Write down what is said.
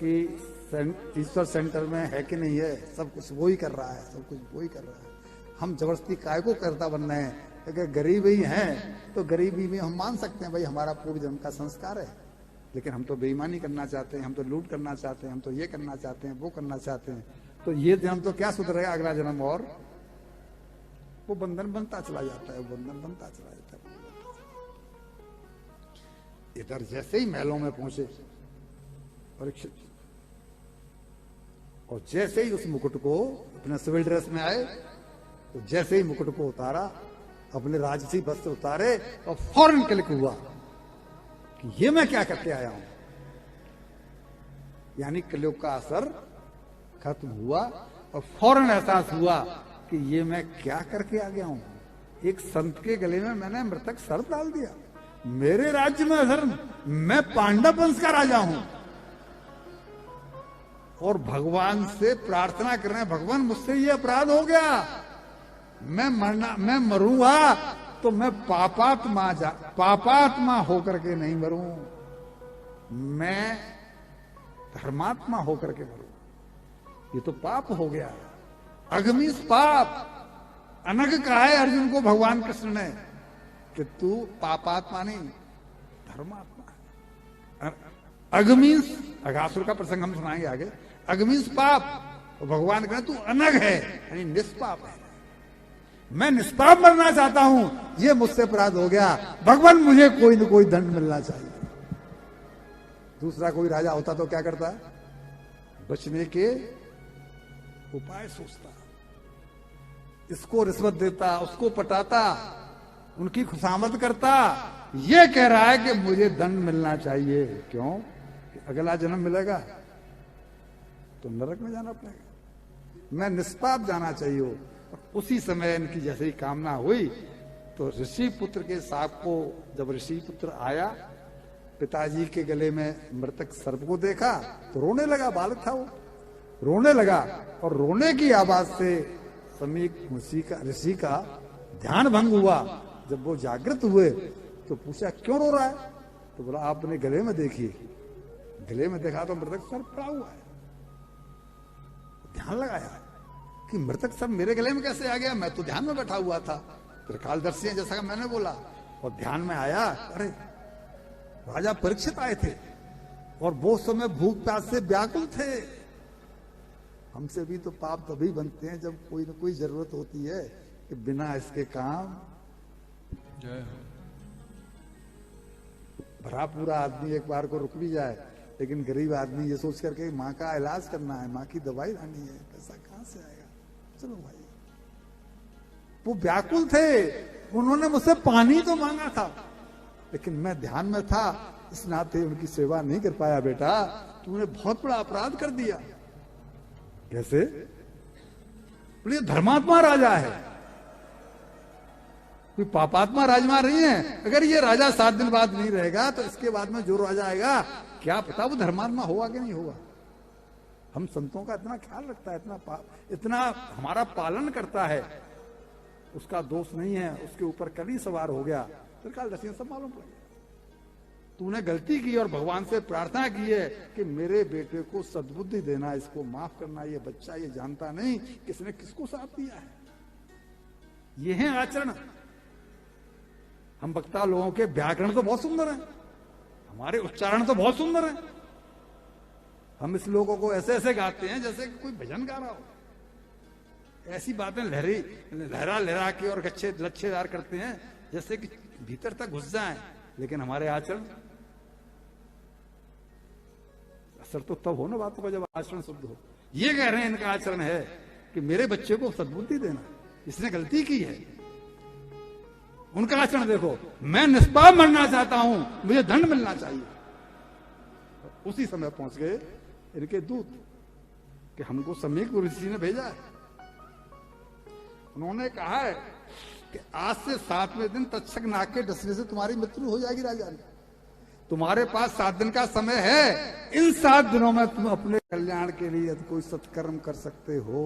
कि ईश्वर सेंटर में है कि नहीं है, सब कुछ वो ही कर रहा है, सब कुछ वो ही कर रहा है। हम जबरदस्ती काय को करता बन रहे हैं। अगर गरीब ही हैं तो गरीबी में हम मान सकते हैं भाई हमारा पूर्व जन्म का संस्कार है, लेकिन हम तो बेईमानी करना चाहते हैं, हम तो लूट करना चाहते हैं, हम तो ये करना चाहते हैं, वो करना चाहते हैं। तो ये जन्म तो क्या सुधरेगा, अगला जन्म और वो बंधन बनता चला जाता है, बंधन बनता चला जाता है। इधर जैसे ही महलों में पहुंचे परीक्षित, और जैसे ही उस मुकुट को अपने सिविल ड्रेस में आए, तो जैसे ही मुकुट को उतारा, अपने राजसी वस्त्र उतारे और फौरन क्लिक हुआ कि ये मैं क्या करके आया हूं। यानी कलयुग का असर खत्म हुआ और फौरन एहसास हुआ कि ये मैं क्या करके आ गया हूं। एक संत के गले में मैंने मृतक सर्प डाल दिया। मेरे राज्य में अधर्म, मैं पांडव वंश का राजा हूं, और भगवान से प्रार्थना कर रहे हैं, भगवान मुझसे ये अपराध हो गया, मैं मरूंगा तो मैं पापात्मा होकर के नहीं मरूं, मैं धर्मात्मा होकर के मरूं। ये तो पाप हो गया, अगमीस पाप। अनग कहा है अर्जुन को भगवान कृष्ण ने कि तू पापात्मा नहीं धर्मात्मा। अगमीस, अगासुर का प्रसंग हम सुनाएंगे आगे। अगमीस पाप, तो भगवान कहते तू अनग है, यानी निष्पाप है। मैं निष्पाप मरना चाहता हूं, ये मुझसे अपराध हो गया, भगवान मुझे कोई न कोई दंड मिलना चाहिए। दूसरा कोई राजा होता तो क्या करता, बचने के उपाय सोचता, इसको रिश्वत देता, उसको पटाता, उनकी खुशामद करता। ये कह रहा है कि मुझे दंड मिलना चाहिए। क्यों? अगला जन्म मिलेगा तो नरक में जाना पड़ेगा, मैं निष्पाप जाना चाहिए। उसी समय इनकी जैसे ही कामना हुई तो ऋषि पुत्र के साप को, जब ऋषि पुत्र आया, पिताजी के गले में मृतक सर्प को देखा तो रोने लगा। बालक था वो, रोने लगा, और रोने की आवाज से समीप ऋषि का ध्यान भंग हुआ। जब वो जागृत हुए तो पूछा क्यों रो रहा है, तो बोला आप अपने गले में देखिए। गले में देखा तो मृतक सर्प पड़ा हुआ है। ध्यान लगाया कि मृतक सर्प मेरे गले में कैसे आ गया, मैं तो ध्यान में बैठा हुआ था, त्रिकालदर्शी है जैसा मैंने बोला। और ध्यान में आया, अरे राजा परीक्षित आए थे और वो समय भूख प्यास से व्याकुल थे। हमसे भी तो पाप तभी बनते हैं जब कोई न कोई जरूरत होती है कि बिना इसके काम। भरा पूरा आदमी एक बार को रुक भी जाए, लेकिन गरीब आदमी ये सोच करके माँ का इलाज करना है, माँ की दवाई लानी है, पैसा कहां से आएगा, चलो भाई। वो व्याकुल थे, उन्होंने मुझसे पानी तो मांगा था, लेकिन मैं ध्यान में था, इस नाते उनकी सेवा नहीं कर पाया। बेटा तूने बहुत बड़ा अपराध कर दिया। कैसे? बोले धर्मात्मा राजा है, कोई पापात्मा राजमा नहीं है। अगर ये राजा 7 दिन बाद नहीं रहेगा तो इसके बाद में जो राजा आएगा क्या पता वो धर्मात्मा होगा कि नहीं होगा। हम संतों का इतना ख्याल रखता है, इतना हमारा पालन करता है, उसका दोष नहीं है, उसके ऊपर कली सवार हो गया, त्रिकालदर्शी सब मालूम पड़ गया। तूने गलती की और भगवान से प्रार्थना की है कि मेरे बेटे को सद्बुद्धि देना, इसको माफ करना। ये बच्चा ये जानता नहीं किसने किसको साथ दिया है। ये है आचरण। हम वक्ता लोगों के व्याकरण तो बहुत सुंदर है, हमारे उच्चारण तो बहुत सुंदर है। हम इस लोगों को ऐसे ऐसे गाते हैं जैसे कि कोई भजन गा रहा हो। ऐसी बातें लहरा लहरा के और गच्छे लच्छेदार करते हैं जैसे कि भीतर तक घुस जाए, लेकिन हमारे आचरण असर तो तब हो ना बातों का जब आचरण शुद्ध हो। ये कह रहे हैं इनका आचरण है कि मेरे बच्चे को सद्बुद्धि देना, इसने गलती की है। उनका आचरण देखो, मैं निष्पाप मरना चाहता हूं, मुझे दंड मिलना चाहिए। उसी समय पहुंच गए इनके दूत कि हमको समीक ऋषि ने भेजा है। उन्होंने कहा है कि आज से 7वें दिन तक्षक नाग के डसने से तुम्हारी मृत्यु हो जाएगी। राजा ने, तुम्हारे पास 7 दिन का समय है, इन 7 दिनों में तुम अपने कल्याण के लिए कोई सत्कर्म कर सकते हो।